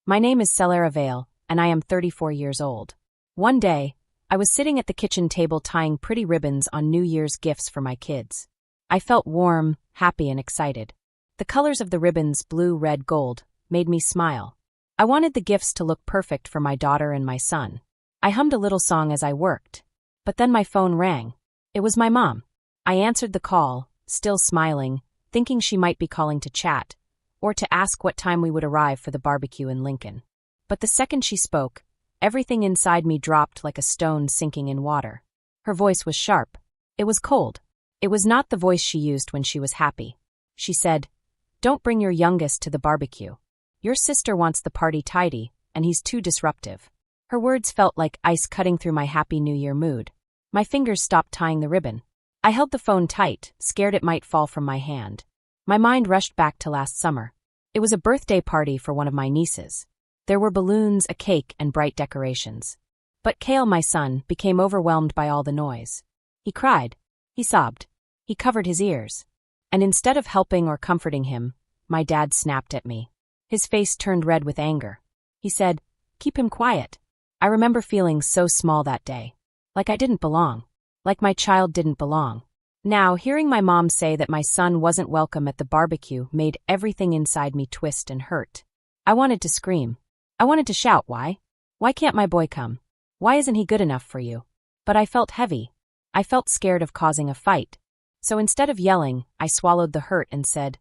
My name is Celara Vale, and I am 34 years old. One day, I was sitting at the kitchen table tying pretty ribbons on New Year's gifts for my kids. I felt warm, happy, and excited. The colors of the ribbons, blue, red, gold, made me smile. I wanted the gifts to look perfect for my daughter and my son. I hummed a little song as I worked. But then my phone rang. It was my mom. I answered the call, still smiling, thinking she might be calling to chat, or to ask what time we would arrive for the barbecue in Lincoln. But the second she spoke, everything inside me dropped like a stone sinking in water. Her voice was sharp. It was cold. It was not the voice she used when she was happy. She said, "Don't bring your youngest to the barbecue. Your sister wants the party tidy, and he's too disruptive." Her words felt like ice cutting through my happy New Year mood. My fingers stopped tying the ribbon. I held the phone tight, scared it might fall from my hand. My mind rushed back to last summer. It was a birthday party for one of my nieces. There were balloons, a cake, and bright decorations. But Cale, my son, became overwhelmed by all the noise. He cried. He sobbed. He covered his ears. And instead of helping or comforting him, my dad snapped at me. His face turned red with anger. He said, "Keep him quiet." I remember feeling so small that day. Like I didn't belong. Like my child didn't belong. Now, hearing my mom say that my son wasn't welcome at the barbecue made everything inside me twist and hurt. I wanted to scream. I wanted to shout, "Why? Why can't my boy come? Why isn't he good enough for you?" But I felt heavy. I felt scared of causing a fight. So instead of yelling, I swallowed the hurt and said,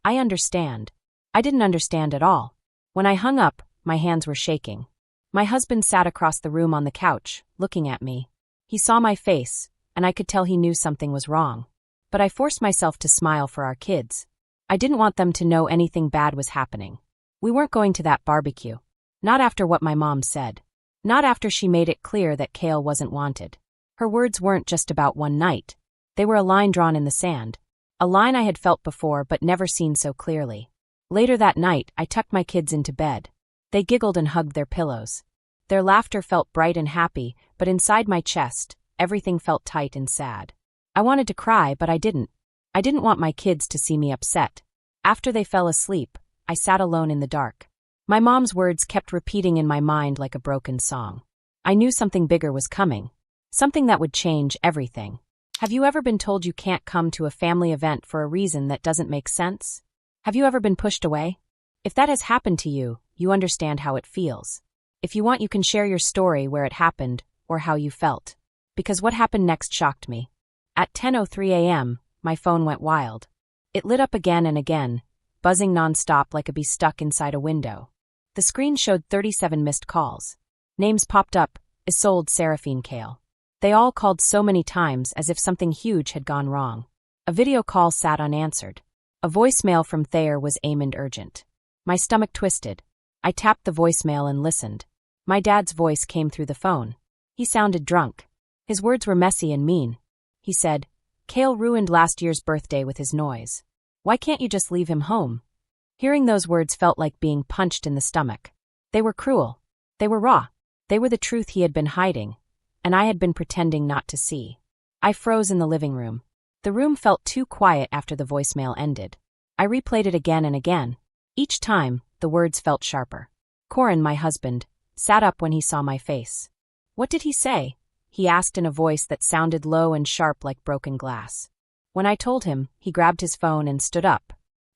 "I understand." I didn't understand at all. When I hung up, my hands were shaking. My husband sat across the room on the couch, looking at me. He saw my face, and I could tell he knew something was wrong. But I forced myself to smile for our kids. I didn't want them to know anything bad was happening. We weren't going to that barbecue. Not after what my mom said. Not after she made it clear that Cale wasn't wanted. Her words weren't just about one night. They were a line drawn in the sand. A line I had felt before but never seen so clearly. Later that night, I tucked my kids into bed. They giggled and hugged their pillows. Their laughter felt bright and happy, but inside my chest, everything felt tight and sad. I wanted to cry, but I didn't. I didn't want my kids to see me upset. After they fell asleep, I sat alone in the dark. My mom's words kept repeating in my mind like a broken song. I knew something bigger was coming. Something that would change everything. Have you ever been told you can't come to a family event for a reason that doesn't make sense? Have you ever been pushed away? If that has happened to you, you understand how it feels. If you want, you can share your story, where it happened, or how you felt. Because what happened next shocked me. At 10:03 a.m., my phone went wild. It lit up again and again, buzzing nonstop like a bee stuck inside a window. The screen showed 37 missed calls. Names popped up: Isolde, Seraphine, Cale. They all called so many times as if something huge had gone wrong. A video call sat unanswered. A voicemail from Thayer was aimed urgent. My stomach twisted. I tapped the voicemail and listened. My dad's voice came through the phone. He sounded drunk. His words were messy and mean. He said, "Cale ruined last year's birthday with his noise. Why can't you just leave him home?" Hearing those words felt like being punched in the stomach. They were cruel. They were raw. They were the truth he had been hiding, and I had been pretending not to see. I froze in the living room. The room felt too quiet after the voicemail ended. I replayed it again and again. Each time, the words felt sharper. Corin, my husband, sat up when he saw my face. "What did he say?" he asked in a voice that sounded low and sharp like broken glass. When I told him, he grabbed his phone and stood up.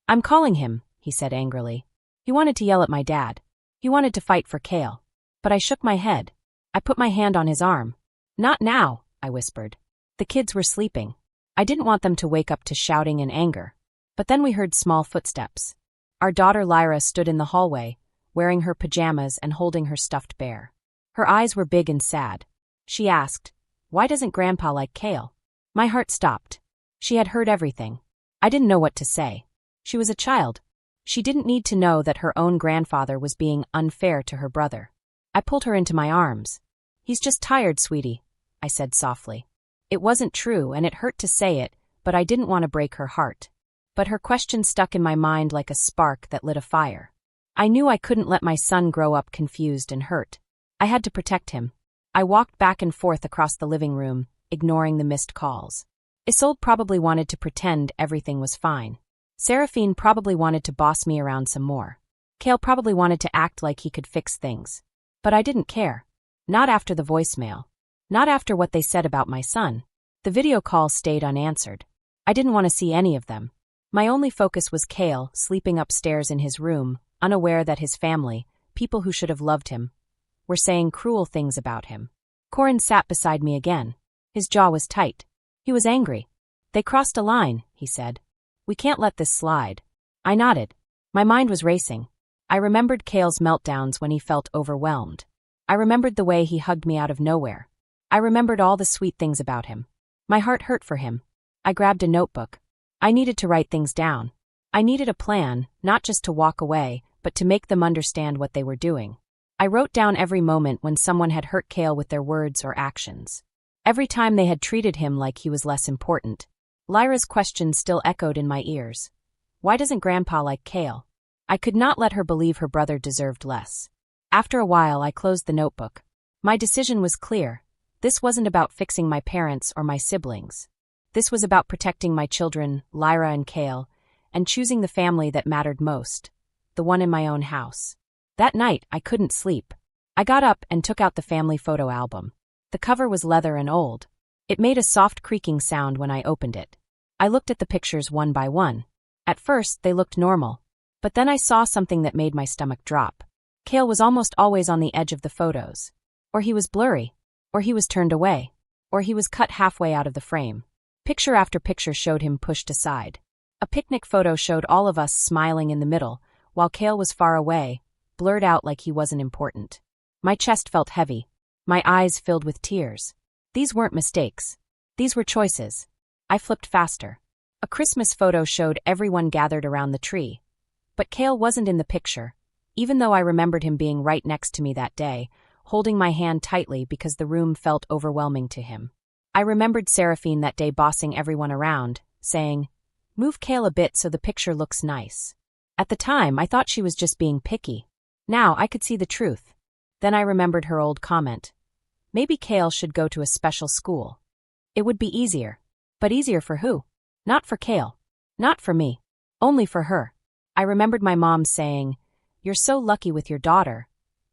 "I'm calling him," he said angrily. He wanted to yell at my dad. He wanted to fight for Cale. But I shook my head. I put my hand on his arm. "Not now," I whispered. The kids were sleeping. I didn't want them to wake up to shouting and anger. But then we heard small footsteps. Our daughter Lyra stood in the hallway, wearing her pajamas and holding her stuffed bear. Her eyes were big and sad. She asked, "Why doesn't Grandpa like Cale?" My heart stopped. She had heard everything. I didn't know what to say. She was a child. She didn't need to know that her own grandfather was being unfair to her brother. I pulled her into my arms. "He's just tired, sweetie," I said softly. It wasn't true, and it hurt to say it, but I didn't want to break her heart. But her question stuck in my mind like a spark that lit a fire. I knew I couldn't let my son grow up confused and hurt. I had to protect him. I walked back and forth across the living room, ignoring the missed calls. Isolde probably wanted to pretend everything was fine. Seraphine probably wanted to boss me around some more. Kale probably wanted to act like he could fix things. But I didn't care. Not after the voicemail. Not after what they said about my son. The video call stayed unanswered. I didn't want to see any of them. My only focus was Kale, sleeping upstairs in his room, unaware that his family, people who should have loved him, were saying cruel things about him. Corin sat beside me again. His jaw was tight. He was angry. They crossed a line, he said. We can't let this slide. I nodded. My mind was racing. I remembered Kale's meltdowns when he felt overwhelmed. I remembered the way he hugged me out of nowhere. I remembered all the sweet things about him. My heart hurt for him. I grabbed a notebook. I needed to write things down. I needed a plan, not just to walk away, but to make them understand what they were doing. I wrote down every moment when someone had hurt Kale with their words or actions. Every time they had treated him like he was less important. Lyra's question still echoed in my ears. Why doesn't Grandpa like Kale? I could not let her believe her brother deserved less. After a while, I closed the notebook. My decision was clear. This wasn't about fixing my parents or my siblings. This was about protecting my children, Lyra and Kale, and choosing the family that mattered most, the one in my own house. That night, I couldn't sleep. I got up and took out the family photo album. The cover was leather and old. It made a soft creaking sound when I opened it. I looked at the pictures one by one. At first, they looked normal. But then I saw something that made my stomach drop. Kale was almost always on the edge of the photos. Or he was blurry. Or he was turned away. Or he was cut halfway out of the frame. Picture after picture showed him pushed aside. A picnic photo showed all of us smiling in the middle, while Kale was far away, blurred out like he wasn't important. My chest felt heavy. My eyes filled with tears. These weren't mistakes. These were choices. I flipped faster. A Christmas photo showed everyone gathered around the tree. But Kale wasn't in the picture, even though I remembered him being right next to me that day, holding my hand tightly because the room felt overwhelming to him. I remembered Seraphine that day bossing everyone around, saying, "Move Kale a bit so the picture looks nice." At the time, I thought she was just being picky. Now I could see the truth. Then I remembered her old comment. Maybe Kale should go to a special school. It would be easier. But easier for who? Not for Kale. Not for me. Only for her. I remembered my mom saying, "You're so lucky with your daughter."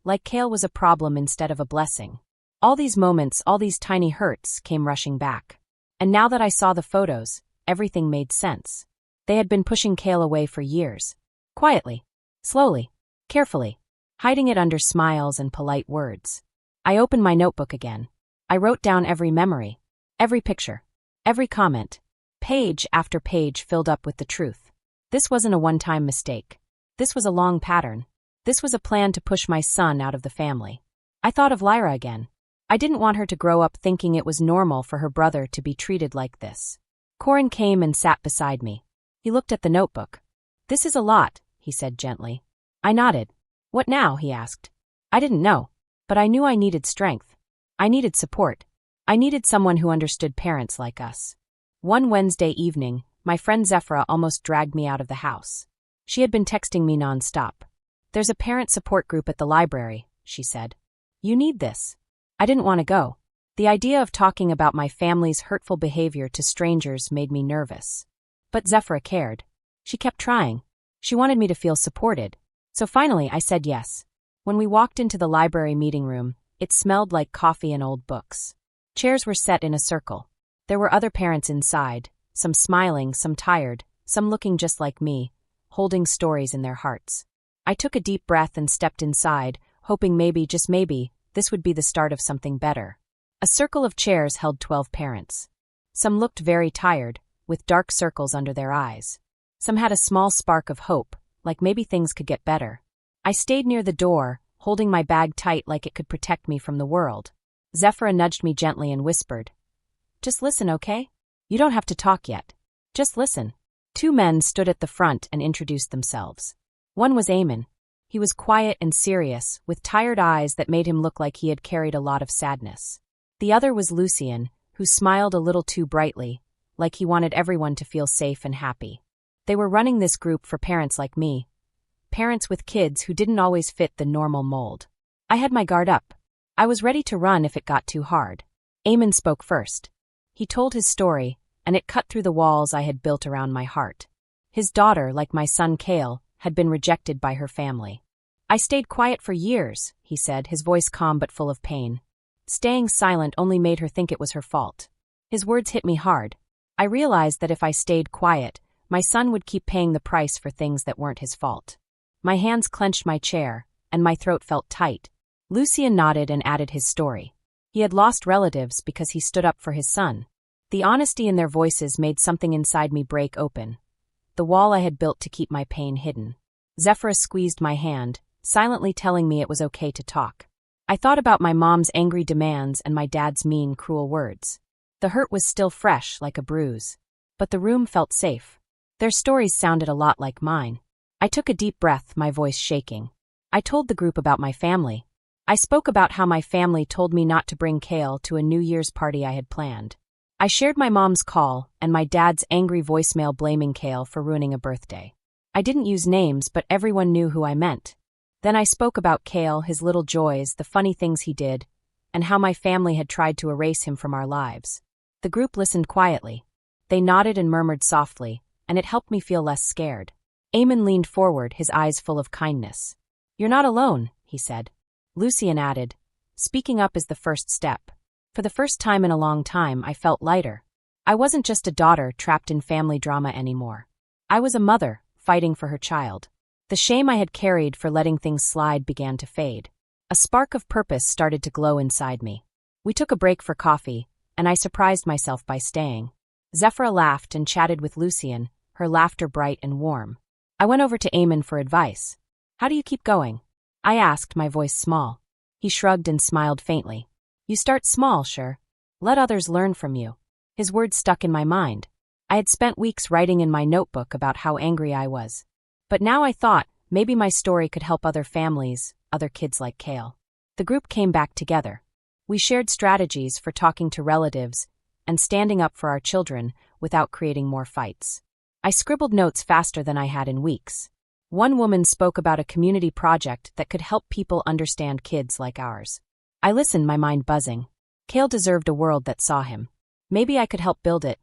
Like Kale was a problem instead of a blessing. All these moments, all these tiny hurts, came rushing back. And now that I saw the photos, everything made sense. They had been pushing Kale away for years. Quietly. Slowly. Carefully. Hiding it under smiles and polite words. I opened my notebook again. I wrote down every memory. Every picture. Every comment. Page after page filled up with the truth. This wasn't a one-time mistake. This was a long pattern. This was a plan to push my son out of the family. I thought of Lyra again. I didn't want her to grow up thinking it was normal for her brother to be treated like this. Corin came and sat beside me. He looked at the notebook. "This is a lot," he said gently. I nodded. "What now?" he asked. I didn't know, but I knew I needed strength. I needed support. I needed someone who understood parents like us. One Wednesday evening, my friend Zephra almost dragged me out of the house. She had been texting me nonstop. "There's a parent support group at the library," she said. "You need this." I didn't want to go. The idea of talking about my family's hurtful behavior to strangers made me nervous. But Zephra cared. She kept trying. She wanted me to feel supported. So finally I said yes. When we walked into the library meeting room, it smelled like coffee and old books. Chairs were set in a circle. There were other parents inside, some smiling, some tired, some looking just like me, holding stories in their hearts. I took a deep breath and stepped inside, hoping maybe, just maybe, this would be the start of something better. A circle of chairs held 12 parents. Some looked very tired, with dark circles under their eyes. Some had a small spark of hope, like maybe things could get better. I stayed near the door, holding my bag tight like it could protect me from the world. Zephra nudged me gently and whispered, "Just listen, okay? You don't have to talk yet. Just listen." 2 men stood at the front and introduced themselves. One was Eamon. He was quiet and serious, with tired eyes that made him look like he had carried a lot of sadness. The other was Lucien, who smiled a little too brightly, like he wanted everyone to feel safe and happy. They were running this group for parents like me. Parents with kids who didn't always fit the normal mold. I had my guard up. I was ready to run if it got too hard. Eamon spoke first. He told his story, and it cut through the walls I had built around my heart. His daughter, like my son Kale, had been rejected by her family. "I stayed quiet for years," he said, his voice calm but full of pain. Staying silent only made her think it was her fault. His words hit me hard. I realized that if I stayed quiet, my son would keep paying the price for things that weren't his fault. My hands clenched my chair, and my throat felt tight. Lucien nodded and added his story. He had lost relatives because he stood up for his son. The honesty in their voices made something inside me break open. The wall I had built to keep my pain hidden. Zephyra squeezed my hand, silently telling me it was okay to talk. I thought about my mom's angry demands and my dad's mean, cruel words. The hurt was still fresh, like a bruise. But the room felt safe. Their stories sounded a lot like mine. I took a deep breath, my voice shaking. I told the group about my family. I spoke about how my family told me not to bring Kale to a New Year's party I had planned. I shared my mom's call and my dad's angry voicemail blaming Kale for ruining a birthday. I didn't use names, but everyone knew who I meant. Then I spoke about Kale, his little joys, the funny things he did, and how my family had tried to erase him from our lives. The group listened quietly. They nodded and murmured softly, and it helped me feel less scared. Eamon leaned forward, his eyes full of kindness. "You're not alone," he said. Lucien added, "Speaking up is the first step." For the first time in a long time, I felt lighter. I wasn't just a daughter trapped in family drama anymore. I was a mother, fighting for her child. The shame I had carried for letting things slide began to fade. A spark of purpose started to glow inside me. We took a break for coffee, and I surprised myself by staying. Zephyra laughed and chatted with Lucien, her laughter bright and warm. I went over to Eamon for advice. "How do you keep going?" I asked, my voice small. He shrugged and smiled faintly. "You start small, sure. Let others learn from you." His words stuck in my mind. I had spent weeks writing in my notebook about how angry I was. But now I thought, maybe my story could help other families, other kids like Kale. The group came back together. We shared strategies for talking to relatives and standing up for our children without creating more fights. I scribbled notes faster than I had in weeks. One woman spoke about a community project that could help people understand kids like ours. I listened, my mind buzzing. Kale deserved a world that saw him. Maybe I could help build it,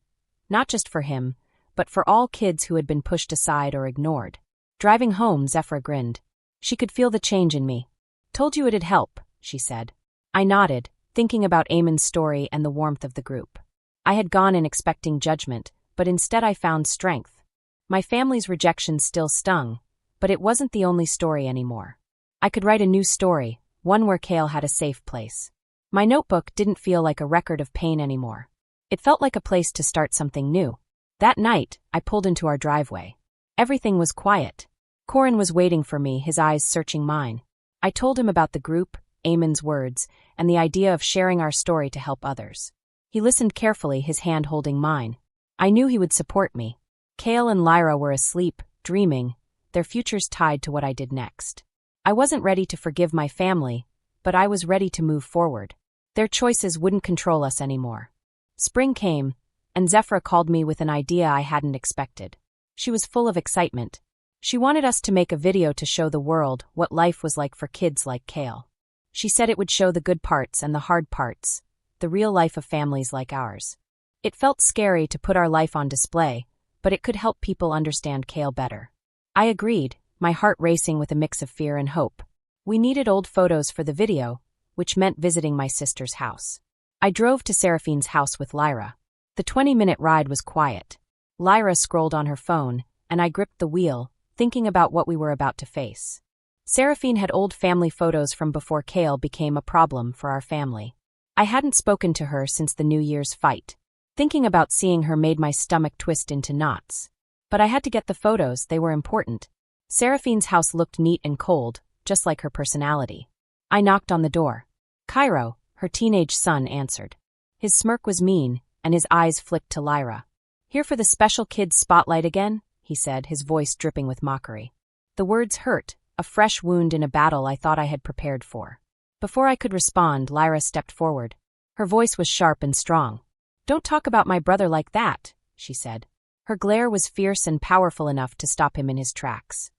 not just for him, but for all kids who had been pushed aside or ignored. Driving home, Zephyra grinned. She could feel the change in me. "Told you it'd help," she said. I nodded, thinking about Eamon's story and the warmth of the group. I had gone in expecting judgment, but instead I found strength. My family's rejection still stung, but it wasn't the only story anymore. I could write a new story, one where Kale had a safe place. My notebook didn't feel like a record of pain anymore. It felt like a place to start something new. That night, I pulled into our driveway. Everything was quiet. Corin was waiting for me, his eyes searching mine. I told him about the group, Eamon's words, and the idea of sharing our story to help others. He listened carefully, his hand holding mine. I knew he would support me. Kale and Lyra were asleep, dreaming, their futures tied to what I did next. I wasn't ready to forgive my family, but I was ready to move forward. Their choices wouldn't control us anymore. Spring came, and Zephyra called me with an idea I hadn't expected. She was full of excitement. She wanted us to make a video to show the world what life was like for kids like Kale. She said it would show the good parts and the hard parts, the real life of families like ours. It felt scary to put our life on display, but it could help people understand Kale better. I agreed, my heart racing with a mix of fear and hope. We needed old photos for the video, which meant visiting my sister's house. I drove to Seraphine's house with Lyra. The 20-minute ride was quiet. Lyra scrolled on her phone, and I gripped the wheel, thinking about what we were about to face. Seraphine had old family photos from before Kale became a problem for our family. I hadn't spoken to her since the New Year's fight. Thinking about seeing her made my stomach twist into knots. But I had to get the photos, they were important. Seraphine's house looked neat and cold, just like her personality. I knocked on the door. Cairo, her teenage son, answered. His smirk was mean, and his eyes flicked to Lyra. "Here for the special kids spotlight again?" he said, his voice dripping with mockery. The words hurt, a fresh wound in a battle I thought I had prepared for. Before I could respond, Lyra stepped forward. Her voice was sharp and strong. "Don't talk about my brother like that," she said. Her glare was fierce and powerful enough to stop him in his tracks.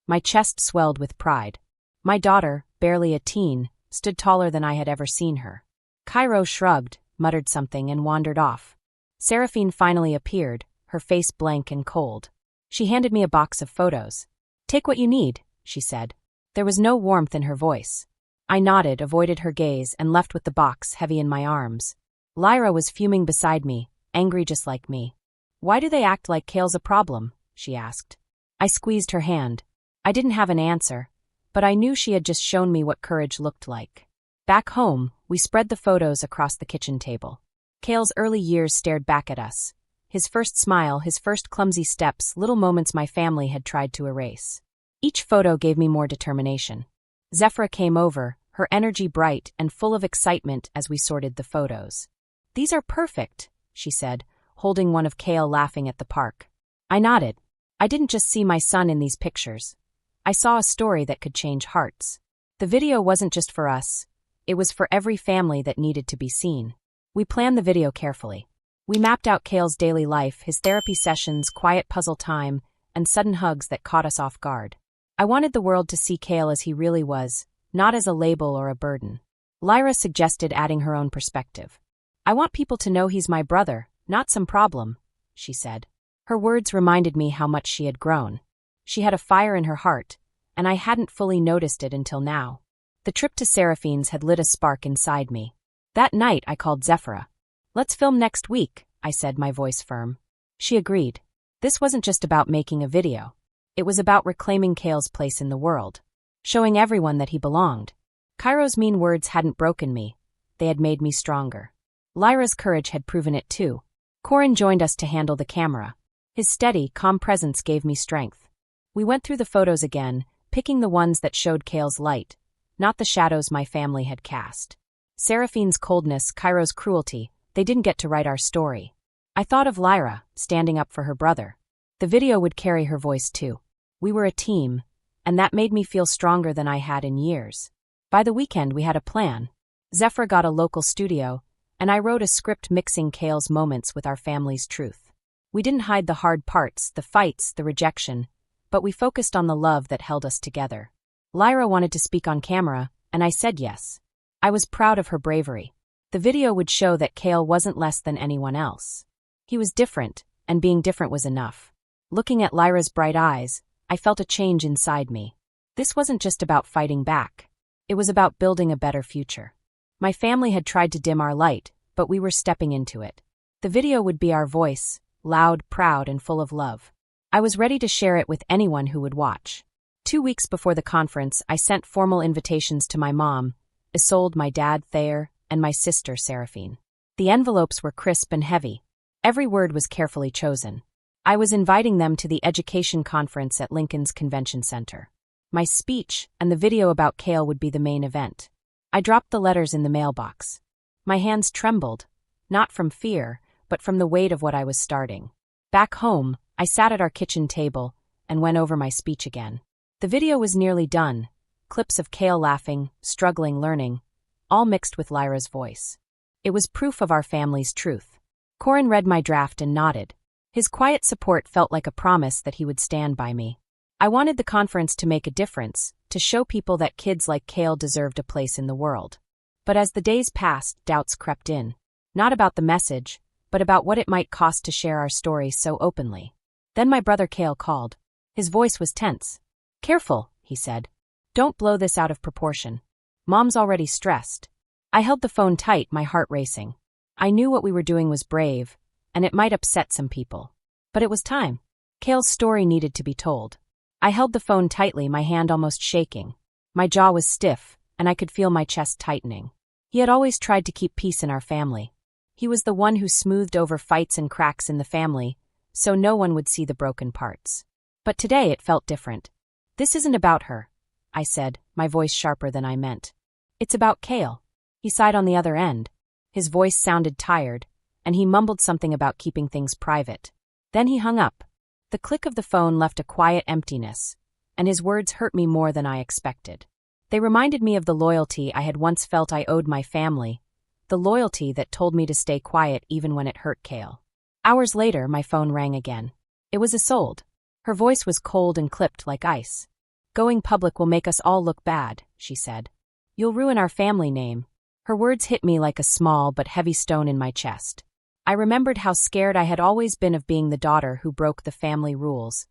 My chest swelled with pride. My daughter, barely a teen, stood taller than I had ever seen her. Cairo shrugged, muttered something, and wandered off. Seraphine finally appeared, her face blank and cold. She handed me a box of photos. Take what you need, she said. There was no warmth in her voice. I nodded, avoided her gaze, and left with the box heavy in my arms. Lyra was fuming beside me, angry just like me. Why do they act like Kale's a problem? She asked. I squeezed her hand. I didn't have an answer, but I knew she had just shown me what courage looked like. Back home, we spread the photos across the kitchen table. Kale's early years stared back at us. His first smile, his first clumsy steps, little moments my family had tried to erase. Each photo gave me more determination. Zephyra came over, her energy bright and full of excitement as we sorted the photos. These are perfect, she said, holding one of Kale laughing at the park. I nodded. I didn't just see my son in these pictures. I saw a story that could change hearts. The video wasn't just for us. It was for every family that needed to be seen. We planned the video carefully. We mapped out Kale's daily life, his therapy sessions, quiet puzzle time, and sudden hugs that caught us off guard. I wanted the world to see Kale as he really was, not as a label or a burden. Lyra suggested adding her own perspective. I want people to know he's my brother, not some problem, she said. Her words reminded me how much she had grown. She had a fire in her heart, and I hadn't fully noticed it until now. The trip to Seraphine's had lit a spark inside me. That night I called Zephyra. Let's film next week, I said, my voice firm. She agreed. This wasn't just about making a video. It was about reclaiming Kale's place in the world, showing everyone that he belonged. Cairo's mean words hadn't broken me. They had made me stronger. Lyra's courage had proven it too. Corin joined us to handle the camera. His steady, calm presence gave me strength. We went through the photos again, picking the ones that showed Kale's light, not the shadows my family had cast. Seraphine's coldness, Cairo's cruelty, they didn't get to write our story. I thought of Lyra, standing up for her brother. The video would carry her voice too. We were a team, and that made me feel stronger than I had in years. By the weekend we had a plan. Zephyra got a local studio, and I wrote a script mixing Kale's moments with our family's truth. We didn't hide the hard parts, the fights, the rejection, but we focused on the love that held us together. Lyra wanted to speak on camera, and I said yes. I was proud of her bravery. The video would show that Kale wasn't less than anyone else. He was different, and being different was enough. Looking at Lyra's bright eyes, I felt a change inside me. This wasn't just about fighting back. It was about building a better future. My family had tried to dim our light, but we were stepping into it. The video would be our voice, loud, proud, and full of love. I was ready to share it with anyone who would watch. 2 weeks before the conference, I sent formal invitations to my mom, Isolde, my dad, Thayer, and my sister, Seraphine. The envelopes were crisp and heavy. Every word was carefully chosen. I was inviting them to the education conference at Lincoln's Convention Center. My speech and the video about Kale would be the main event. I dropped the letters in the mailbox. My hands trembled, not from fear, but from the weight of what I was starting. Back home, I sat at our kitchen table and went over my speech again. The video was nearly done, clips of Kale laughing, struggling, learning, all mixed with Lyra's voice. It was proof of our family's truth. Corin read my draft and nodded. His quiet support felt like a promise that he would stand by me. I wanted the conference to make a difference, to show people that kids like Kale deserved a place in the world. But as the days passed, doubts crept in. Not about the message, but about what it might cost to share our story so openly. Then my brother Kale called. His voice was tense. "Careful," he said. "Don't blow this out of proportion. Mom's already stressed." I held the phone tight, my heart racing. I knew what we were doing was brave, and it might upset some people. But it was time. Kale's story needed to be told. I held the phone tightly, my hand almost shaking. My jaw was stiff, and I could feel my chest tightening. He had always tried to keep peace in our family. He was the one who smoothed over fights and cracks in the family, so no one would see the broken parts. But today it felt different. "This isn't about her," I said, my voice sharper than I meant. "It's about Kale." He sighed on the other end. His voice sounded tired, and he mumbled something about keeping things private. Then he hung up. The click of the phone left a quiet emptiness, and his words hurt me more than I expected. They reminded me of the loyalty I had once felt I owed my family, the loyalty that told me to stay quiet even when it hurt Kale. Hours later, my phone rang again. It was Isolde. Her voice was cold and clipped like ice. "Going public will make us all look bad," she said. "You'll ruin our family name." Her words hit me like a small but heavy stone in my chest. I remembered how scared I had always been of being the daughter who broke the family rules,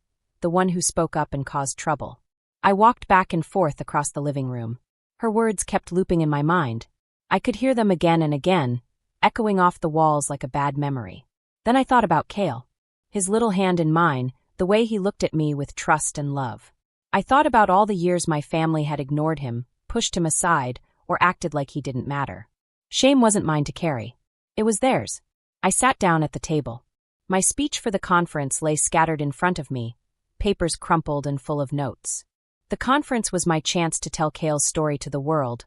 the one who spoke up and caused trouble. I walked back and forth across the living room. Her words kept looping in my mind. I could hear them again and again, echoing off the walls like a bad memory. Then I thought about Cale. His little hand in mine, the way he looked at me with trust and love. I thought about all the years my family had ignored him, pushed him aside, or acted like he didn't matter. Shame wasn't mine to carry. It was theirs. I sat down at the table. My speech for the conference lay scattered in front of me, papers crumpled and full of notes. The conference was my chance to tell Cale's story to the world,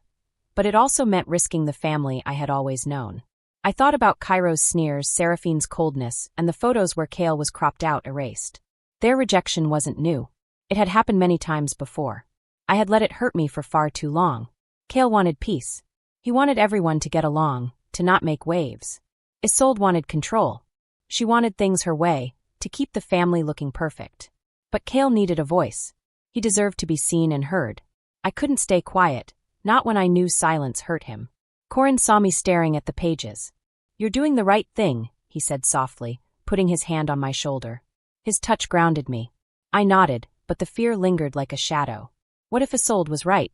but it also meant risking the family I had always known. I thought about Cairo's sneers, Seraphine's coldness, and the photos where Cale was cropped out, erased. Their rejection wasn't new. It had happened many times before. I had let it hurt me for far too long. Cale wanted peace. He wanted everyone to get along, to not make waves. Isolde wanted control. She wanted things her way, to keep the family looking perfect. But Cale needed a voice. He deserved to be seen and heard. I couldn't stay quiet, not when I knew silence hurt him. Corin saw me staring at the pages. "You're doing the right thing," he said softly, putting his hand on my shoulder. His touch grounded me. I nodded, but the fear lingered like a shadow. What if Isolde was right?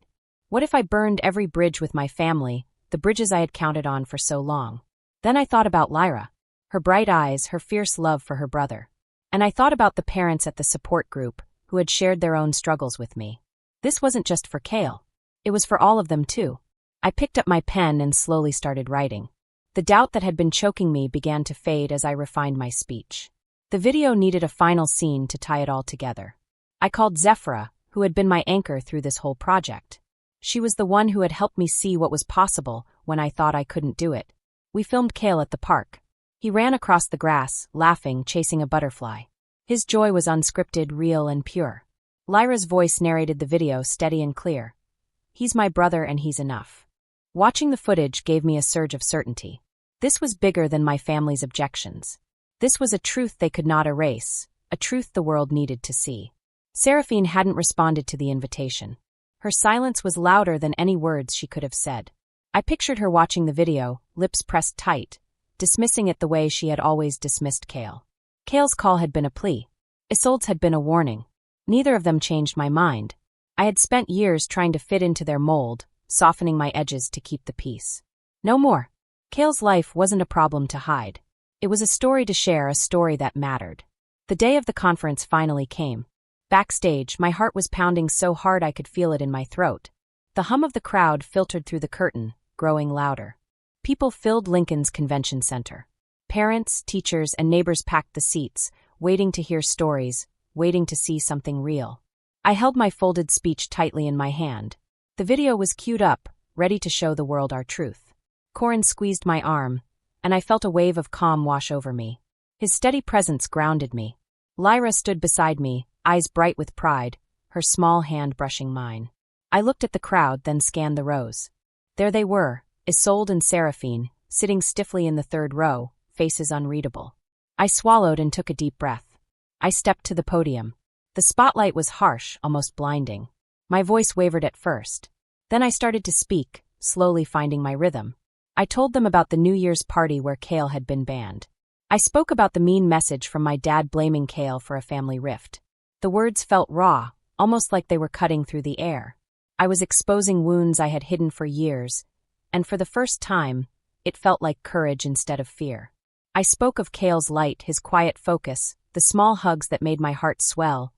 What if I burned every bridge with my family, the bridges I had counted on for so long? Then I thought about Lyra. Her bright eyes, her fierce love for her brother. And I thought about the parents at the support group, who had shared their own struggles with me. This wasn't just for Cale. It was for all of them too. I picked up my pen and slowly started writing. The doubt that had been choking me began to fade as I refined my speech. The video needed a final scene to tie it all together. I called Zephyra, who had been my anchor through this whole project. She was the one who had helped me see what was possible when I thought I couldn't do it. We filmed Cale at the park. He ran across the grass, laughing, chasing a butterfly. His joy was unscripted, real, and pure. Lyra's voice narrated the video, steady and clear. "He's my brother and he's enough." Watching the footage gave me a surge of certainty. This was bigger than my family's objections. This was a truth they could not erase, a truth the world needed to see. Seraphine hadn't responded to the invitation. Her silence was louder than any words she could have said. I pictured her watching the video, lips pressed tight, dismissing it the way she had always dismissed Cale. Cale's call had been a plea. Isolde's had been a warning. Neither of them changed my mind. I had spent years trying to fit into their mold, softening my edges to keep the peace. No more. Cale's life wasn't a problem to hide. It was a story to share, a story that mattered. The day of the conference finally came. Backstage, my heart was pounding so hard I could feel it in my throat. The hum of the crowd filtered through the curtain, growing louder. People filled Lincoln's convention center. Parents, teachers, and neighbors packed the seats, waiting to hear stories, waiting to see something real. I held my folded speech tightly in my hand. The video was queued up, ready to show the world our truth. Corin squeezed my arm, and I felt a wave of calm wash over me. His steady presence grounded me. Lyra stood beside me, eyes bright with pride, her small hand brushing mine. I looked at the crowd, then scanned the rows. There they were, Isolde and Seraphine, sitting stiffly in the third row, faces unreadable. I swallowed and took a deep breath. I stepped to the podium. The spotlight was harsh, almost blinding. My voice wavered at first. Then I started to speak, slowly finding my rhythm. I told them about the New Year's party where Cale had been banned. I spoke about the mean message from my dad blaming Cale for a family rift. The words felt raw, almost like they were cutting through the air. I was exposing wounds I had hidden for years, and for the first time, it felt like courage instead of fear. I spoke of Cale's light, his quiet focus, the small hugs that made my heart swell,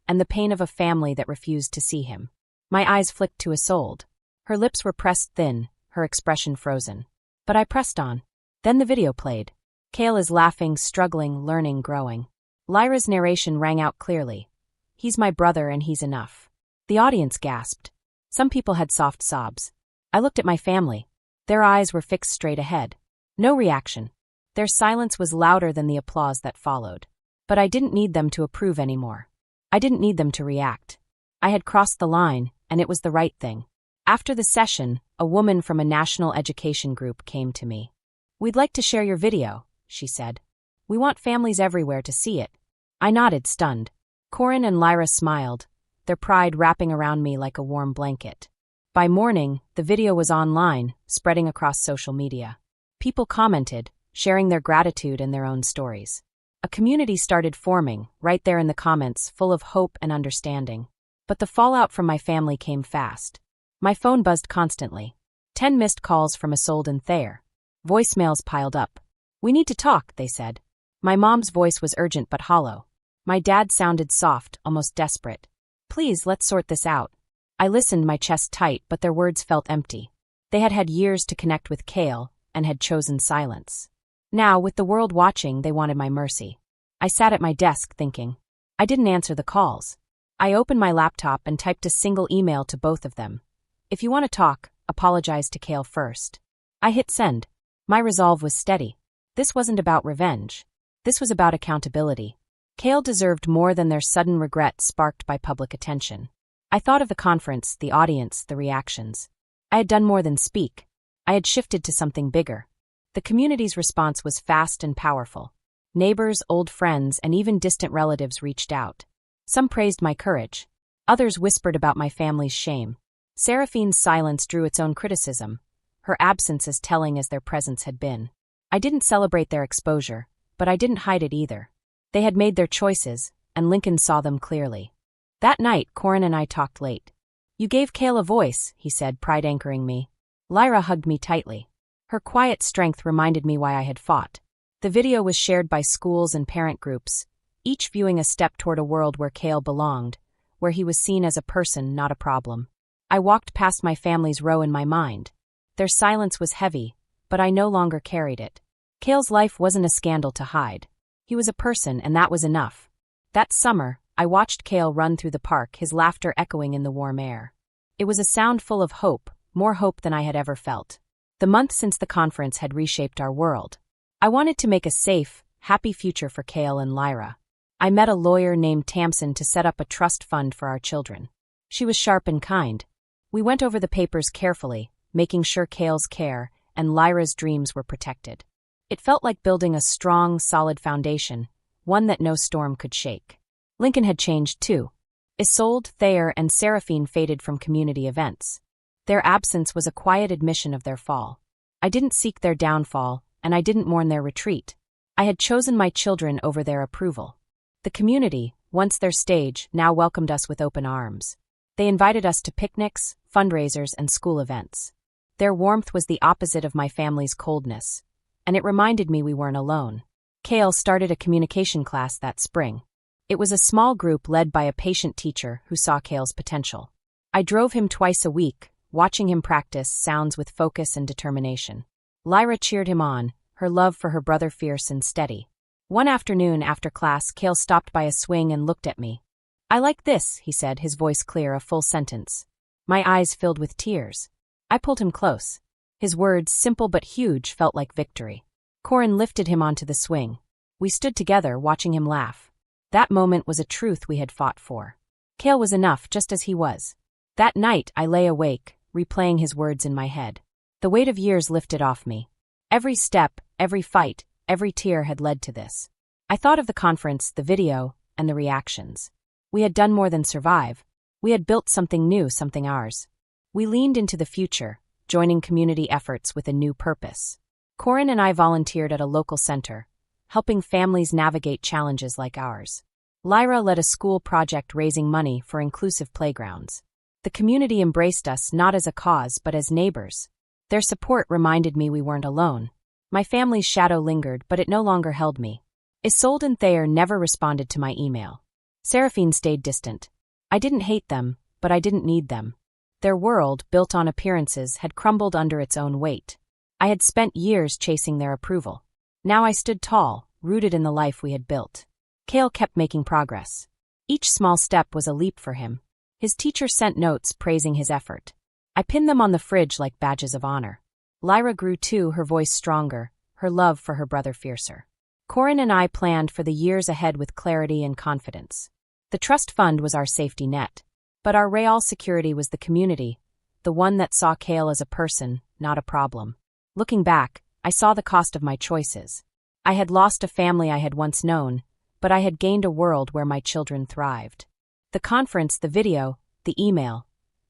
and the pain of a family that refused to see him. My eyes flicked to Isolde. Her lips were pressed thin, her expression frozen. But I pressed on. Then the video played. Cale is laughing, struggling, learning, growing. Lyra's narration rang out clearly. "He's my brother and he's enough." The audience gasped. Some people had soft sobs. I looked at my family. Their eyes were fixed straight ahead. No reaction. Their silence was louder than the applause that followed. But I didn't need them to approve anymore. I didn't need them to react. I had crossed the line, and it was the right thing. After the session, a woman from a national education group came to me. "We'd like to share your video," she said. "We want families everywhere to see it." I nodded, stunned. Corin and Lyra smiled, their pride wrapping around me like a warm blanket. By morning, the video was online, spreading across social media. People commented, sharing their gratitude and their own stories. A community started forming, right there in the comments, full of hope and understanding. But the fallout from my family came fast. My phone buzzed constantly. 10 missed calls from Isolde and Thayer. Voicemails piled up. "We need to talk," they said. My mom's voice was urgent but hollow. My dad sounded soft, almost desperate. "Please, let's sort this out." I listened, my chest tight, but their words felt empty. They had had years to connect with Cale, and had chosen silence. Now, with the world watching, they wanted my mercy. I sat at my desk thinking. I didn't answer the calls. I opened my laptop and typed a single email to both of them. "If you want to talk, apologize to Cale first." I hit send. My resolve was steady. This wasn't about revenge. This was about accountability. Cale deserved more than their sudden regret sparked by public attention. I thought of the conference, the audience, the reactions. I had done more than speak. I had shifted to something bigger. The community's response was fast and powerful. Neighbors, old friends, and even distant relatives reached out. Some praised my courage. Others whispered about my family's shame. Seraphine's silence drew its own criticism, her absence as telling as their presence had been. I didn't celebrate their exposure, but I didn't hide it either. They had made their choices, and Lincoln saw them clearly. That night, Corin and I talked late. "You gave Cale a voice," he said, pride anchoring me. Lyra hugged me tightly. Her quiet strength reminded me why I had fought. The video was shared by schools and parent groups, each viewing a step toward a world where Cale belonged, where he was seen as a person, not a problem. I walked past my family's row in my mind. Their silence was heavy, but I no longer carried it. Cale's life wasn't a scandal to hide. He was a person, and that was enough. That summer, I watched Cale run through the park, his laughter echoing in the warm air. It was a sound full of hope, more hope than I had ever felt. The month since the conference had reshaped our world. I wanted to make a safe, happy future for Cale and Lyra. I met a lawyer named Tamsin to set up a trust fund for our children. She was sharp and kind. We went over the papers carefully, making sure Cale's care and Lyra's dreams were protected. It felt like building a strong, solid foundation, one that no storm could shake. Lincoln had changed too. Isolde, Thayer, and Seraphine faded from community events. Their absence was a quiet admission of their fall. I didn't seek their downfall, and I didn't mourn their retreat. I had chosen my children over their approval. The community, once their stage, now welcomed us with open arms. They invited us to picnics, fundraisers, and school events. Their warmth was the opposite of my family's coldness, and it reminded me we weren't alone. Cale started a communication class that spring. It was a small group led by a patient teacher who saw Cale's potential. I drove him twice a week, watching him practice sounds with focus and determination. Lyra cheered him on, her love for her brother fierce and steady. One afternoon after class, Cale stopped by a swing and looked at me. "I like this," he said, his voice clear, a full sentence. My eyes filled with tears. I pulled him close. His words, simple but huge, felt like victory. Corin lifted him onto the swing. We stood together, watching him laugh. That moment was a truth we had fought for. Cale was enough, just as he was. That night, I lay awake, replaying his words in my head. The weight of years lifted off me. Every step, every fight, every tear had led to this. I thought of the conference, the video, and the reactions. We had done more than survive. We had built something new, something ours. We leaned into the future, joining community efforts with a new purpose. Corin and I volunteered at a local center, helping families navigate challenges like ours. Lyra led a school project raising money for inclusive playgrounds. The community embraced us not as a cause but as neighbors. Their support reminded me we weren't alone. My family's shadow lingered, but it no longer held me. Isolde and Thayer never responded to my email. Seraphine stayed distant. I didn't hate them, but I didn't need them. Their world, built on appearances, had crumbled under its own weight. I had spent years chasing their approval. Now I stood tall, rooted in the life we had built. Cale kept making progress. Each small step was a leap for him. His teacher sent notes praising his effort. I pinned them on the fridge like badges of honor. Lyra grew too, her voice stronger, her love for her brother fiercer. Corin and I planned for the years ahead with clarity and confidence. The trust fund was our safety net. But our real security was the community, the one that saw Cale as a person, not a problem. Looking back, I saw the cost of my choices. I had lost a family I had once known, but I had gained a world where my children thrived. The conference, the video, the email,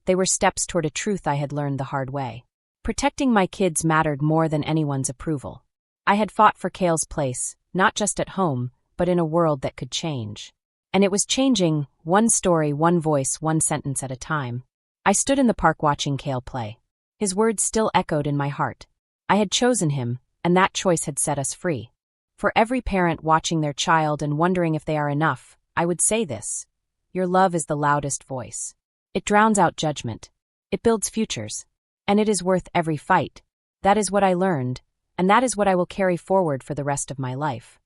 they were steps toward a truth I had learned the hard way. Protecting my kids mattered more than anyone's approval. I had fought for Cale's place, not just at home, but in a world that could change. And it was changing, one story, one voice, one sentence at a time. I stood in the park watching Kale play. His words still echoed in my heart. I had chosen him, and that choice had set us free. For every parent watching their child and wondering if they are enough, I would say this: your love is the loudest voice. It drowns out judgment. It builds futures. And it is worth every fight. That is what I learned, and that is what I will carry forward for the rest of my life.